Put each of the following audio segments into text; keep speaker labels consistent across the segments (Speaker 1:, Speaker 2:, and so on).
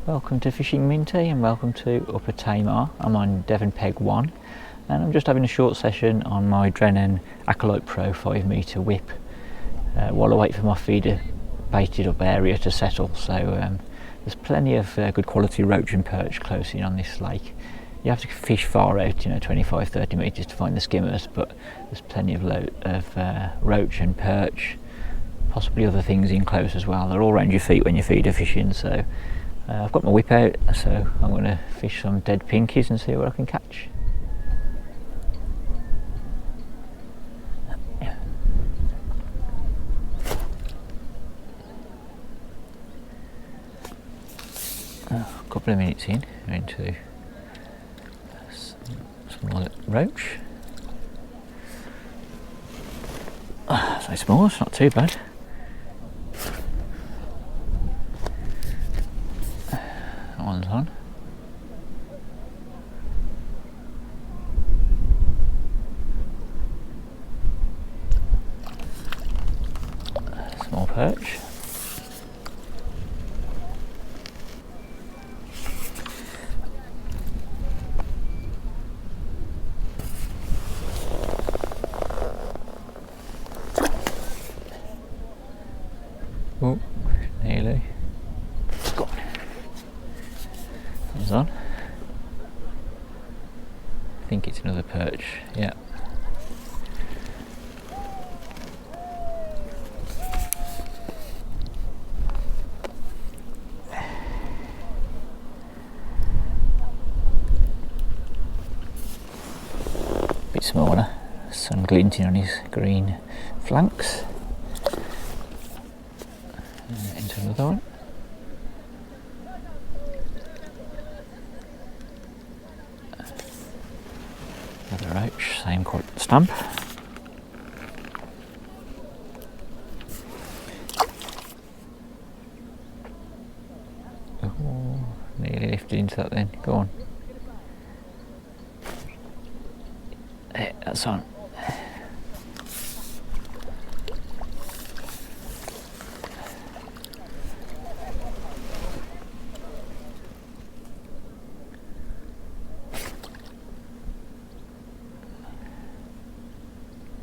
Speaker 1: Welcome to Fishing Minty and welcome to Upper Tamar. I'm on Devon Peg 1 and I'm just having a short session on my Drennan Acolyte Pro 5 metre whip while I wait for my feeder baited up area to settle. So there's plenty of good quality roach and perch close in on this lake. You have to fish far out, 25-30 metres to find the skimmers, but there's plenty of roach and perch, possibly other things in close as well. They're all around your feet when you're feeder fishing. So I've got my whip out, so I'm going to fish some dead pinkies and see what I can catch. A couple of minutes in, we're into small roach. So small, it's not too bad. That one's on. Small perch. Oh, nearly. Go on. One's on. I think it's another perch, yeah. Bit smaller, sun glinting on his green flanks. Into another one. Another roach, same stump. Oh, nearly lifted into that then, go on. There, that's on.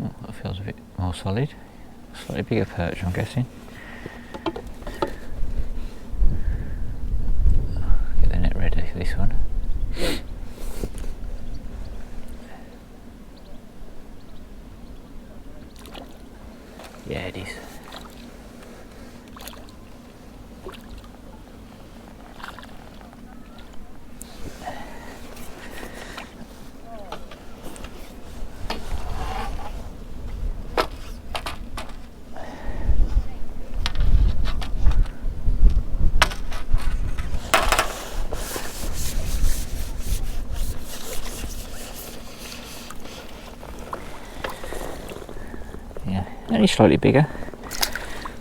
Speaker 1: Oh, that feels a bit more solid. Slightly bigger perch, I'm guessing. Get the net ready for this one. Yeah, it is. Yeah, only slightly bigger,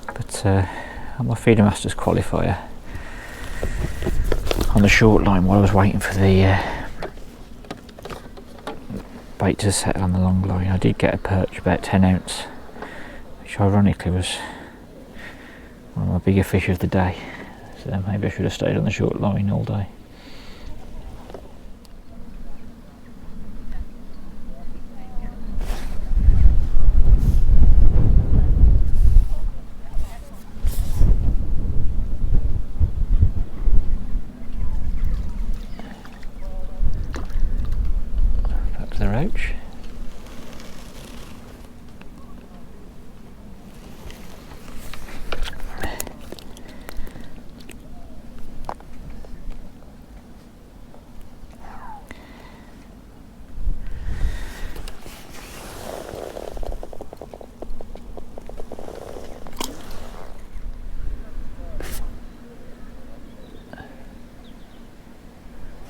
Speaker 1: but on my Feeder Masters qualifier on the short line while I was waiting for the bait to settle on the long line, I did get a perch about 10 ounce, which ironically was one of my bigger fish of the day, so maybe I should have stayed on the short line all day. The roach.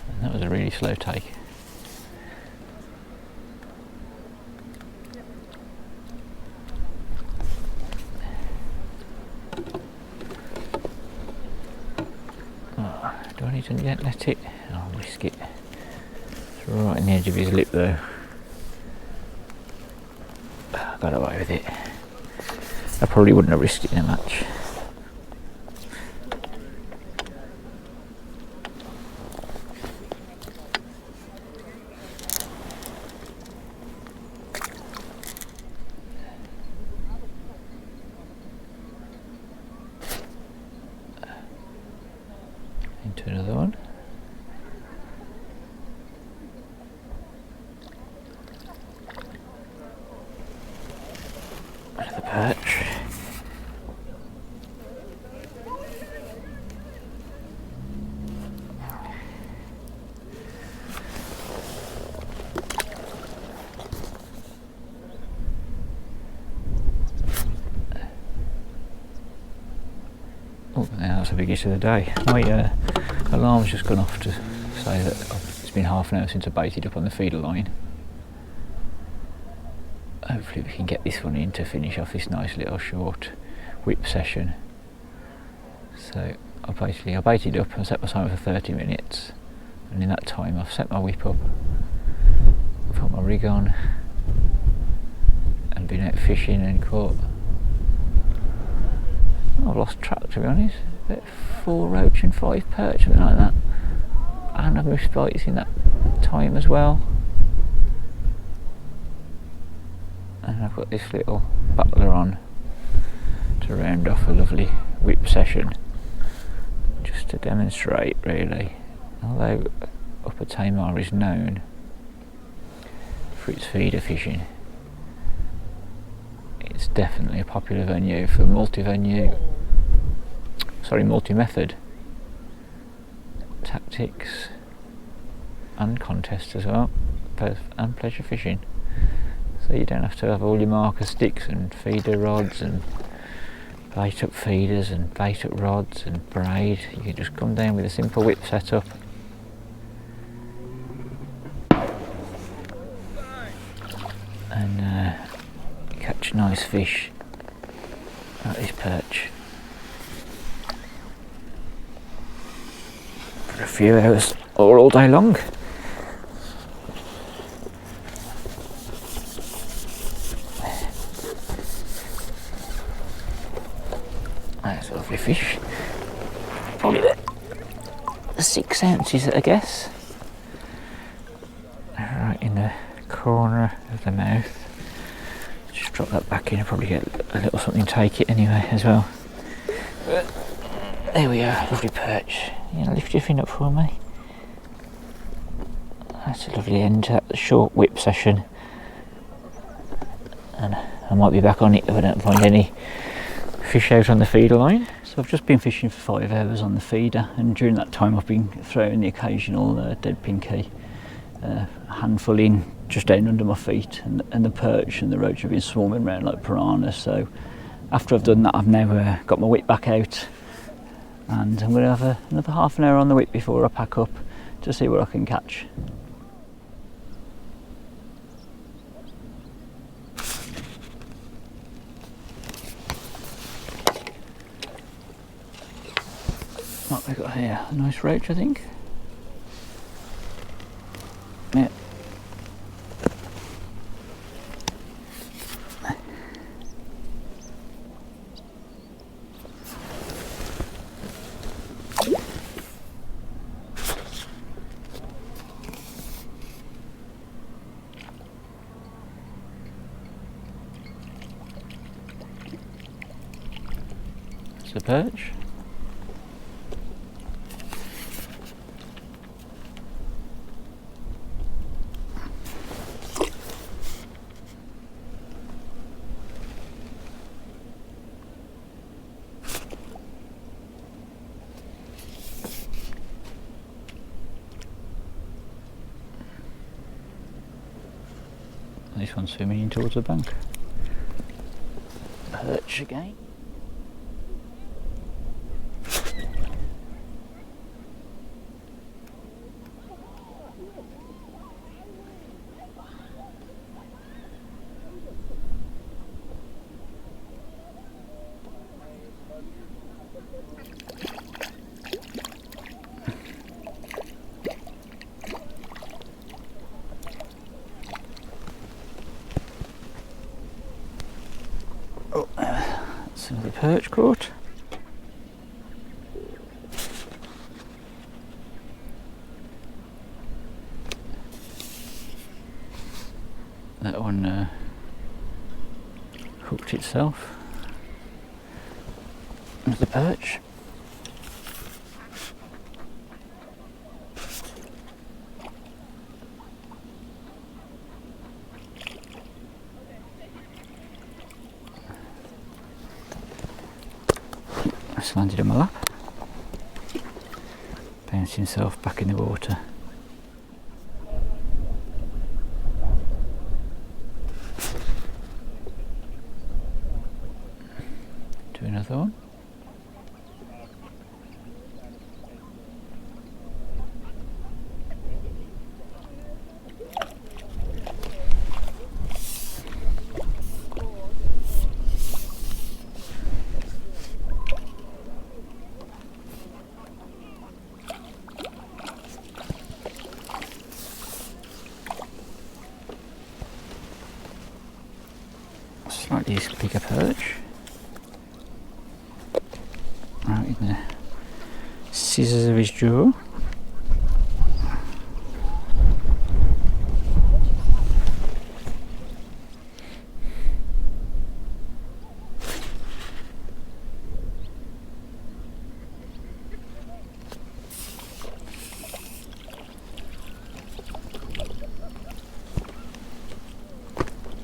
Speaker 1: And that was a really slow take. Do I need to yet let it? I'll risk it. It's right on the edge of his lip though. Got away with it. I probably wouldn't have risked it in a match. The perch. Oh, yeah, that's the biggest of the day. My alarm's just gone off to say that it's been half an hour since I baited up on the feeder line. Hopefully we can get this one in to finish off this nice little short whip session. So I baited up and set my timer for 30 minutes, and in that time I've set my whip up, put my rig on and been out fishing and caught, I've lost track to be honest, about 4 roach and 5 perch, something like that, and I've missed bites in that time as well. And I've got this little buckler on to round off a lovely whip session, just to demonstrate really. Although Upper Tamar is known for its feeder fishing, it's definitely a popular venue for multi-method tactics and contests as well, and pleasure fishing. So you don't have to have all your marker sticks and feeder rods and bait up feeders and bait up rods and braid. You can just come down with a simple whip setup and catch nice fish like this perch for a few hours or all day long. That's a lovely fish. Probably the 6 ounces, I guess. Right in the corner of the mouth. Just drop that back in. I'll probably get a little something to take it anyway as well. But there we are, lovely perch. You know, lift your fin up for me. That's a lovely end to that short whip session. And I might be back on it if I don't find any fish out on the feeder line. So I've just been fishing for 5 hours on the feeder, and during that time I've been throwing the occasional dead pinky, handful in just down under my feet, and the perch and the roach have been swarming around like piranhas. So after I've done that, I've now got my whip back out, and I'm going to have another half an hour on the whip before I pack up to see what I can catch. What have we got here? A nice roach, I think. Yeah. It's a perch. This one's swimming in towards the bank. Perch again. Oh, that's another perch caught. That one hooked itself. Another perch. Just landed on my lap. Bounced himself back in the water. Do another one. Slightly bigger perch. Right in the scissors of his jaw.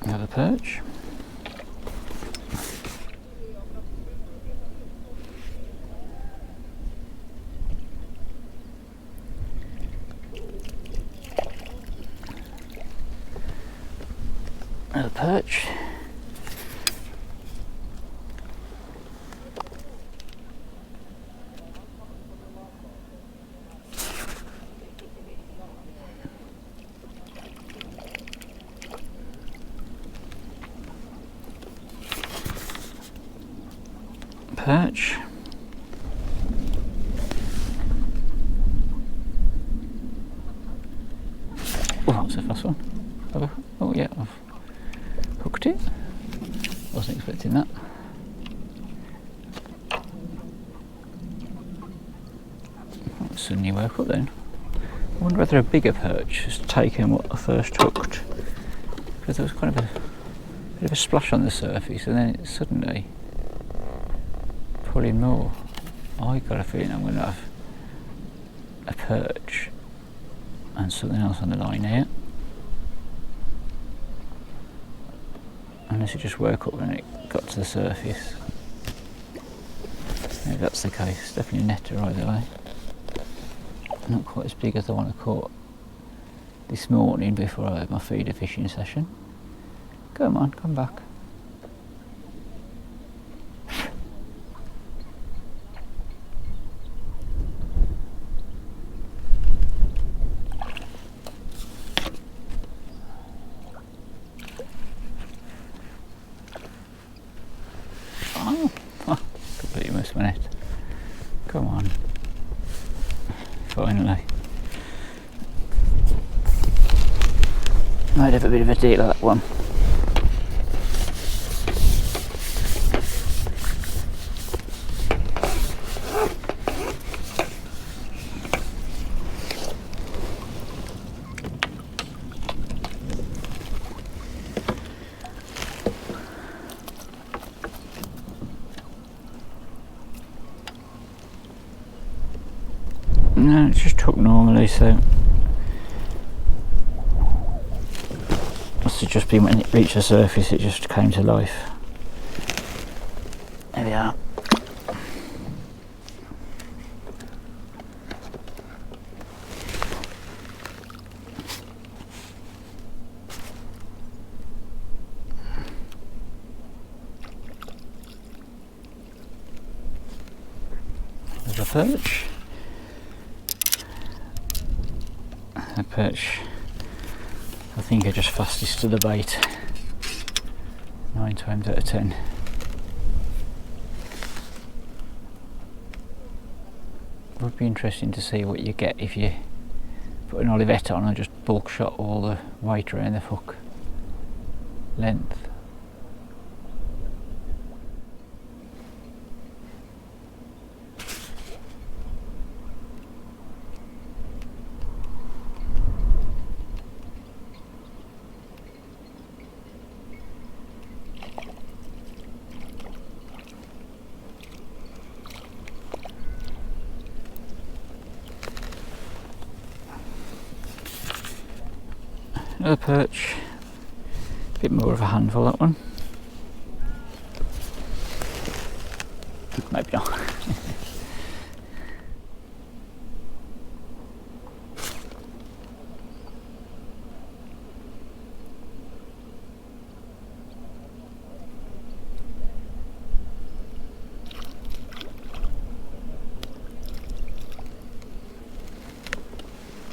Speaker 1: Another perch. Another perch. Perch. Oh, that was the first one. Oh yeah, I've hooked it. Wasn't expecting that. Oh, suddenly woke up then. I wonder whether a bigger perch has taken what I first hooked, because there was kind of a bit of a splash on the surface and then it suddenly pulling more. I got a feeling I'm going to have a perch and something else on the line here. Unless it just woke up when it got to the surface. Maybe that's the case. Definitely netter either way. Not quite as big as the one I caught this morning before I had my feeder fishing session. Come on, come back. Completely missed my net. Come on. Finally. Might have a bit of a deal of that one. No, it's just hooked normally, so must have just been when it reached the surface, it just came to life. There we are. There's a perch. A perch, I think, are just fastest to the bait 9 times out of 10. Would be interesting to see what you get if you put an olivette on and just bulk shot all the weight around the hook length. Another perch, a bit more of a handful that one. Maybe not.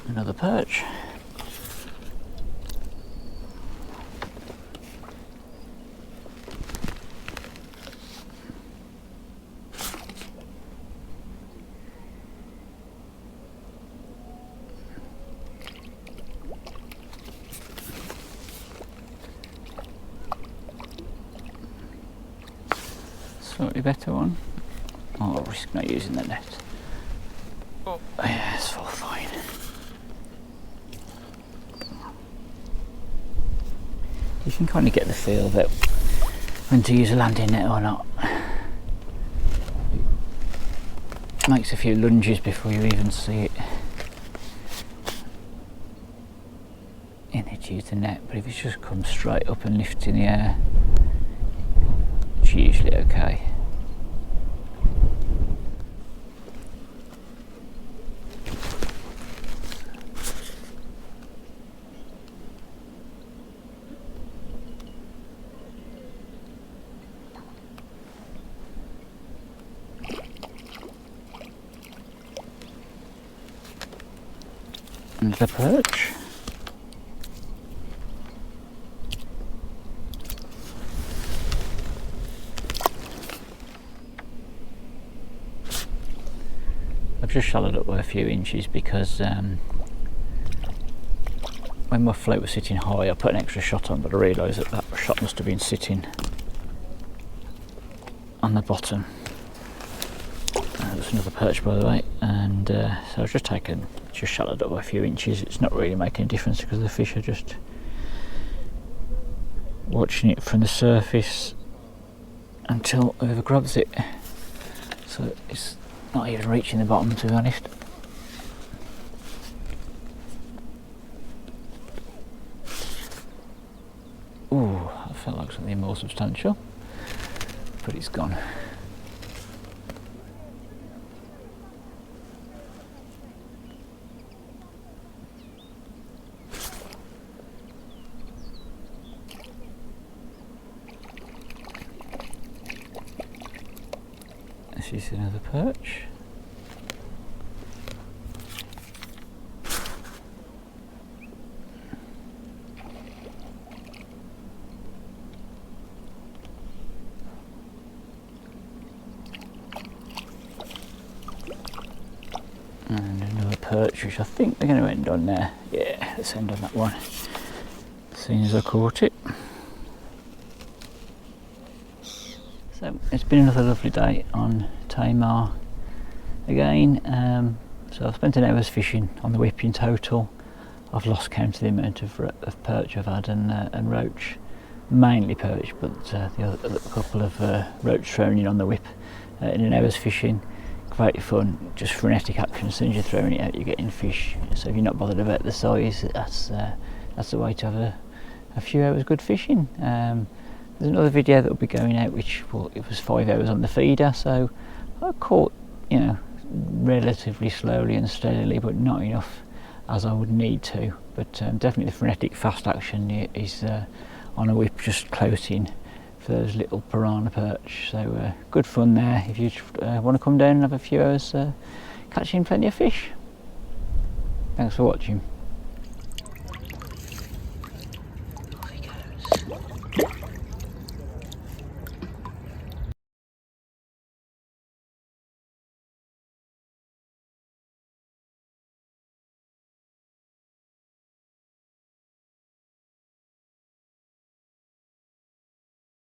Speaker 1: Another perch. Slightly better one. Oh, I'll risk not using the net. Oh, yeah, it's all fine. You can kind of get the feel that when to use a landing net or not. It makes a few lunges before you even see it. You need to use the net, but if it just comes straight up and lifts in the air, it's usually okay. And the perch. I've just shallowed up by a few inches because when my float was sitting high I put an extra shot on, but I realised that that shot must have been sitting on the bottom. There's another perch by the way, and so I've just shallowed up by a few inches. It's not really making a difference because the fish are just watching it from the surface until whoever grabs it, so it's not even reaching the bottom, to be honest. Ooh, that felt like something more substantial, but it's gone. This is another perch. And another perch, which I think they're going to end on there. Yeah, let's end on that one, as soon as I caught it. So it's been another lovely day on Tamar again. So I've spent an hour's fishing on the whip in total. I've lost count of the amount of perch I've had and roach, mainly perch, but the other couple of roach thrown in on the whip in an hour's fishing. Great fun, just frenetic action. As soon as you're throwing it out, you're getting fish. So if you're not bothered about the size, that's the way to have a few hours good fishing. There's another video that will be going out, which it was 5 hours on the feeder. So I caught, relatively slowly and steadily, but not enough as I would need to. But definitely the frenetic fast action is on a whip just close in for those little piranha perch. So good fun there if you want to come down and have a few hours catching plenty of fish. Thanks for watching.